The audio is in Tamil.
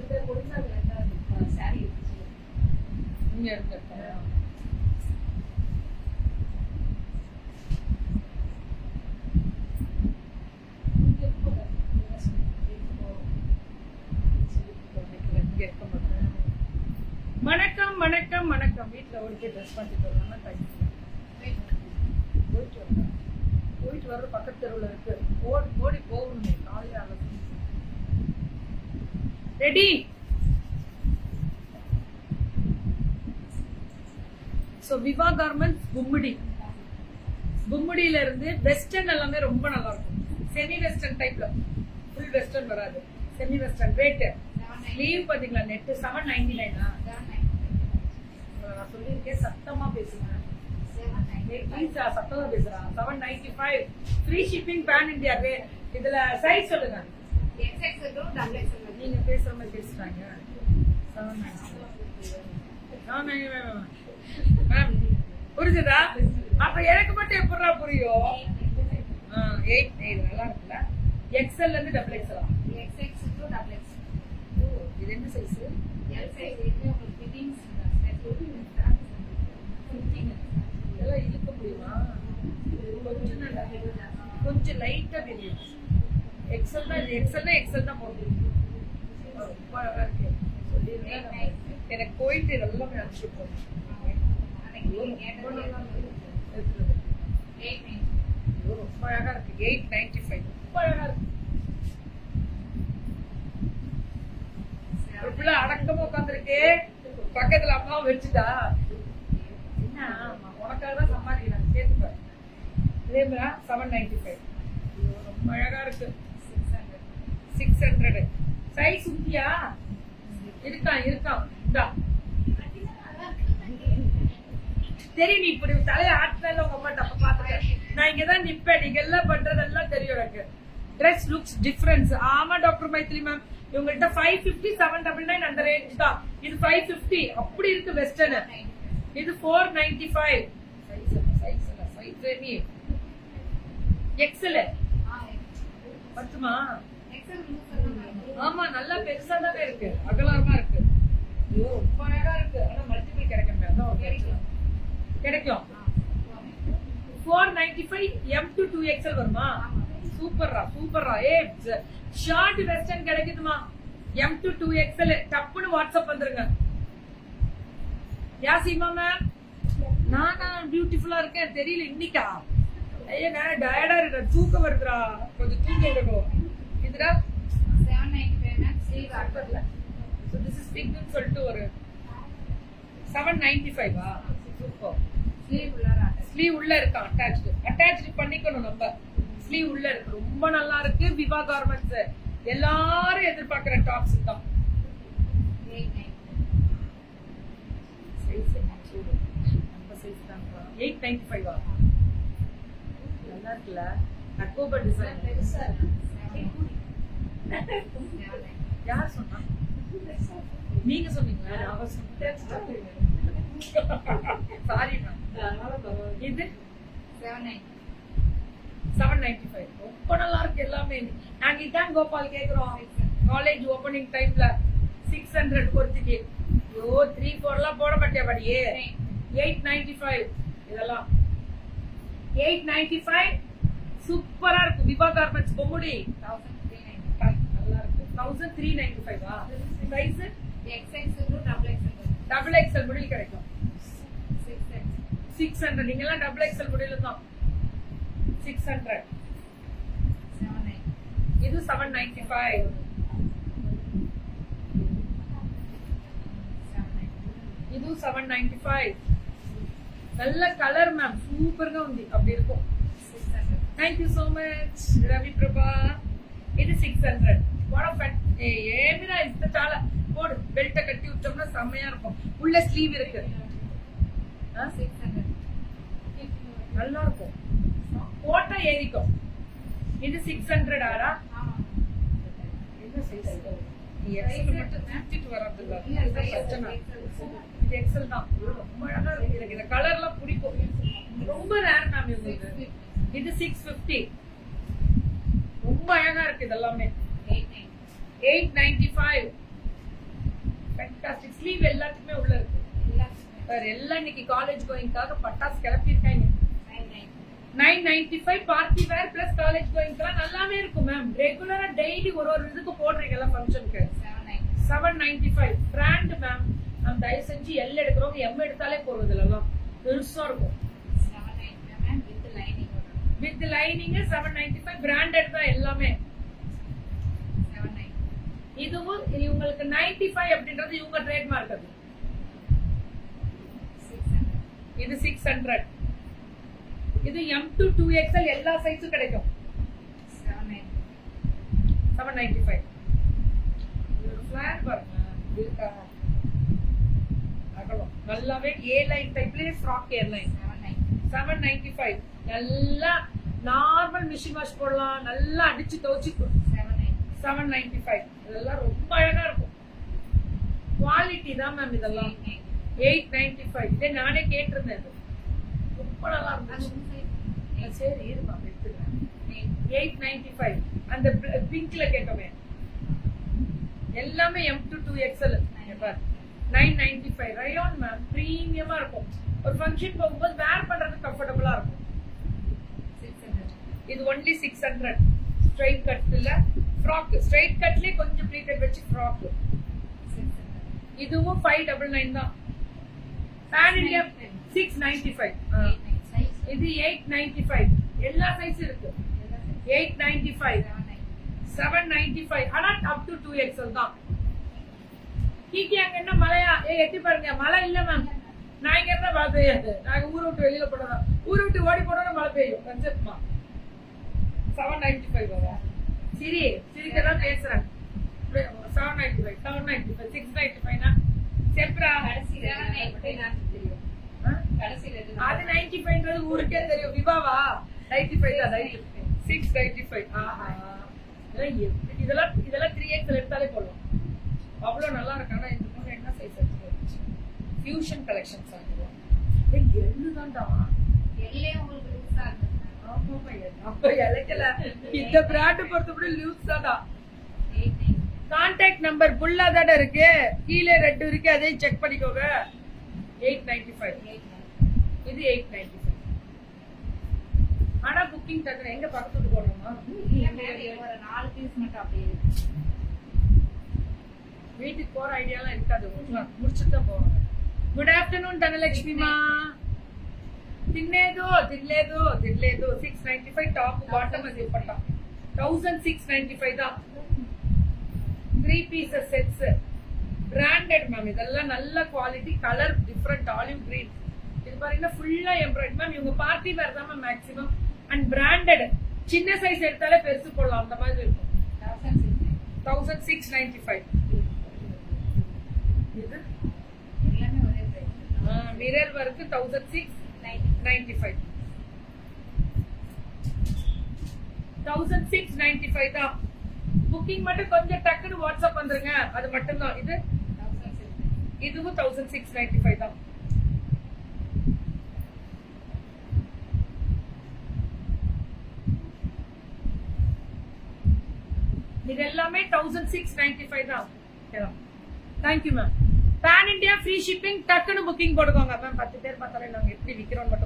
வணக்கம் வணக்கம் வணக்கம். வீட்டுல ஓடிக்கே ட்ரெஸ் பண்ணிட்டு வரலாம். போயிட்டு வர்ற பக்கத்து தெருவில் இருக்கு. ஓடி போகணுமே காலையில. ரெடி. ஸோ விவா கார்மெண்ட்ஸ் பும்முடியில இருந்து வெஸ்டர்ன் எல்லாமே ரொம்ப நல்லா இருக்கும். செமி வெஸ்டர்ன் டைப்ல, ஃபுல் வெஸ்டர்ன் வராது. செமி வெஸ்டர்ன் ரேட்டு லீவ் பாத்தீங்களா? நெட் 799. நான் சொல்லியிருக்கேன், சத்தமா பேசுங்க. சத்தமா பேசுறான். 795 ஃப்ரீ ஷிப்பிங் பேன் இந்தியா. இதுல சைஸ் சொல்லுங்க. நீங்க பேசுற மாதிரி பேசுறாங்க. 795 புரிஞ்சுதா? அப்ப எனக்கு மட்டும் எப்படா புரியும்? 8 நல்லா இருக்குல்ல. XL இருந்து XXL. இது என்ன சைஸ்? இதெல்லாம் இழுக்க முடியுமா? கொஞ்சம் லைட்டா தெரியும். எக்ஸல் தான் போடுது. ரொம்ப அழகா இருக்கு. எனக்கு போயிட்டு இதெல்லாம் அனுப்பிச்சு போகும். ரொம்ப அழகா இருக்கு. 895 ரொம்ப அழகா இருக்கு. அடக்கமா உட்காந்துருக்கு. பக்கத்துல அம்மாவும் வச்சுட்டா. என்ன உனக்காக தான் சம்பாதிக்கிறாங்க. சேர்த்துப்பாரு. 795 ரொம்ப அழகா இருக்கு. 600 சைஸ் உத்தியா இருக்கான். தெரியும். நீ இப்படி தலையை ஆட்டினால உங்க அம்மா தப்ப பாத்துக்க. நான் இங்கதான் நிப்பேன். நீங்க எல்லாம் பண்றதெல்லாம் தெரியும் எனக்கு. Dress looks difference. ஆமா டாக்டர் மைத்ரி மேம், இவங்கள்ட்ட 550 799 அந்த ரேஞ்ச் தான். இது 550 அப்படி இருக்கு வெஸ்டர்ன். இது 495. எக்ஸல் பத்துமா? ஆமா, நல்லா பெருசா தானே இருக்கு. அகலமா இருக்கு. ஐயோ ரொம்ப அழகா இருக்கு. ஆனா மல்டிபிள் கிடைக்கும். 495 M to 2XL வருமா? சூப்பர்ரா. ஷார்ட் வெஸ்டர்ன் கிடைக்குதுமா. M to 2XL. டப்புன்னு வாட்ஸ்அப் வந்துருங்க. யாசிமா மேம், நானா பியூட்டிஃபுல்லா இருக்கேன் தெரியல இன்னைக்கா? ஐயா நான் டயர்டா இருக்கேன். தூக்கம் வருதுடா. கொஞ்சம் தூங்க விடணும். இதுடா 795 மேம். ஸ்லீவ் ஆர்டர்ல. சோ திஸ் இஸ் பிக் னு சொல்லிட்டு ஒரு 795 சூப்பர். ஸ்லீவ் உள்ள இருக்கு. அட்டாச்ட் பண்ணிக்கணும் நம்ம. ஸ்லீவ் உள்ள இருக்கு. ரொம்ப நல்லா இருக்கு. விவா கார்மெண்ட்ஸ் எல்லாரும் எதிர்பார்க்கிற டாப்ஸ் தான். 895 நல்லா இருக்குல்ல. அக்கோபா டிசைன். யார் சொன்னா? நீங்க சொன்னீங்களா? Sorry ma'am. இது 795 ரொம்ப நல்லா இருக்கு எல்லாமே. நாங்க இதான் கோபால் கேக்குறோம். காலேஜ் ஓபனிங் டைம்ல 600 பொறுத்துக்கு. ஐயோ 3-4 எல்லாம் போட மாட்டியா படியே? 895 இதெல்லாம் 895 சூப்பரா இருக்கு. விவா கார்மெண்ட்ஸ் பொம்முடி 1395 நல்லா இருக்கு. 1395 சைஸ் XXL முடியல கிடைக்கும். 600 நீங்க எல்லாம் XXL முடியல தான். 600 இது 795 இது 795 நல்ல కలర్ మ్యామ్ సూపర్ గా ఉంది அப்படி இருக்கும். 600 thank you so much Ravi ప్రభా. ఇది 600 వాట్ ఆఫ్ ఏమిరా ఇంత చాలా போடு. பெல்ட் கட்டி விட்டோம்னா செமையா இருக்கும். உள்ள ஸ்லீவ் இருக்கு. 600 நல்லா இருக்கும். போட்டா ஏறிக்கும். இது 600 ஆரா? என்ன சைஸ்? எக்ஸல் மட்டும் தூக்கிட்டு வரதுல பிரச்சனை. இது எக்ஸல் தான். ரொம்ப அழகா இருக்கு. எனக்கு இந்த கலர்லாம் பிடிக்கும். ரொம்ப ரேர் மேம் உங்களுக்கு. இது 650 ரொம்ப அழகா இருக்கு. இதெல்லாமே 895 ஃபேண்டாஸ்டிக். ஸ்லீவ் எல்லாத்துக்குமே உள்ள இருக்கு. வேற எல்லாம் இன்னைக்கு காலேஜ் கோயிங்காக பட்டாஸ் கிளப்பி இருக்காங்க. 995 பார்ட்டி வேர் பிளஸ் காலேஜ் கோயிங்லாம் நல்லாவே இருக்கும் மேம். ரெகுலரா டெய்லி ஒரு இதுக்கு போடுறீங்கல்ல ஃபங்க்ஷனுக்கு. 795 பிராண்ட் மேம். நம்ம தயவு செஞ்சு எல் எடுக்கிறவங்க எம் எடுத்தாலே போறது இல்லலாம், பெருசா இருக்கும். வித் லைனிங் 795 பிராண்டட் தான் எல்லாமே. இதுவும் உங்களுக்கு 95 அப்படின்றது இவங்க ட்ரேட் மார்க். அது இது 600. இது M to 2XL எல்லா சைஸும் கிடைக்கும். 795. இது ஃபிளார் பாருங்க இருக்கா, அகலம் நல்லாவே A லைன் டைப்லயே ஃப்ராக் ஏர் லைன். 795 நல்லா நார்மல் மிஷின் வாஷ் போடலாம், நல்லா அடிச்சு துவைச்சு. 795 இதெல்லாம் ரொம்ப அழகா இருக்கும். குவாலிட்டி தான் மேம் இதெல்லாம். 895 இதே நானே கேட்டிருந்தேன். ரொம்ப நல்லா இருந்துச்சு. சரி இருப்பா எடுத்துக்கிறேன். 895 அந்த பிங்க்ல கேட்டோமே எல்லாமே M to 2XL. 995 rayon ma'am. பிரீமியமா இருக்கும். ஒரு ஃபங்க்ஷன் போகும்போது வேர் பண்றது கம்ஃபர்டபுளா இருக்கும். 600. இது ஒன்லி 600. ஸ்ட்ரைட் கட் இல்ல ஃப்ராக். ஸ்ட்ரைட் கட்லயே கொஞ்சம் ப்ளீட்டட் வச்சு ஃப்ராக். இதுவும் 599 தான். Pan India 695. இது 895. எல்லா சைஸ் இருக்கு. 895 795 ஆனா அப் டு 2XL தான். கீக்கி அங்க என்ன மழையா? எட்டி பாருங்க, மழை இல்ல மேம். நான் இங்க இருந்தா மழை பெய்யாது. நாங்க ஊரை விட்டு வெளியில போனோம், ஊரை விட்டு ஓடி போனோம் மழை பெய்யும். கன்செப்ட்மா 795 வரும். சரி சிரிக்கதான் பேசுறேன். 795 795 695 னா செப்ரா கடைசில தெரியும். அது 95ன்றது ஊருக்கே தெரியும். விவாவா 95 தான். 695. ஆஹா இதெல்லாம் 3XL எடுத்தாலே போடலாம். அவ்வளவு நல்லா இருக்கு. ஆனா இந்த பொண்ணு என்ன சைஸ் எடுத்து ஃபியூஷன் கலெக்ஷன்ஸ் ஆகுது. எள்ளு தான்டா. எல்லே உங்களுக்கு லூஸா இருக்கு. ஆமாமா அப்ப இலக்கல. இந்த பிராண்ட் பொறுத்தவரை லூஸ் தான்டா. கான்டாக்ட் நம்பர் புல்லா தாட இருக்கு. கீழே ரெட் இருக்கு, அதையும் செக் பண்ணிக்கோங்க. 895. இது 895. ஆனா புக்கிங் டக்குனு எங்க பக்கத்துக்கு போடணுமா? ஒரு 4 பீஸ் மட்டும் அப்படியே வீட்டுக்கு போற ஐடியாலாம் இருக்காது. முடிச்சுட்டு தான் போவாங்க. குட் ஆஃப்டர்நூன் தனலட்சுமிமா. తినలేదు 695 టాప్ బాటమ్ అది పట్ట 1695 தான். 3 பீசஸ் செட்ஸ் பிராண்டட் மேம். இதெல்லாம் நல்ல quality. Colour different olive green. இது பாத்தீங்கன்னா ஃபுல்லா எம்ப்ராய்டரி மேம். இவங்க பார்ட்டி வேர் தான் மேம் மேக்ஸிமம். And branded. சின்ன சைஸ் எடுத்தாலே பெருசு போடலாம், அந்த மாதிரி இருக்கும். 1695. இது எல்லாமே ஒரே பிரைஸ். Mirror work 1695. 1695 தான். புக்கிங் மட்டும் கொஞ்சம் டக்குன்னு வாட்ஸ்அப் வந்துருங்க, அது மட்டும் தான். இதுவும் 1695 தான். இது எல்லாமே 1695 தான். Thank you ma'am. Pan India free shipping. டக்குன்னு புக்கிங் போடுவாங்க மேம். 10 பேர் பார்த்தாலே நாங்க எப்படி விக்கிறோம் மட்டும்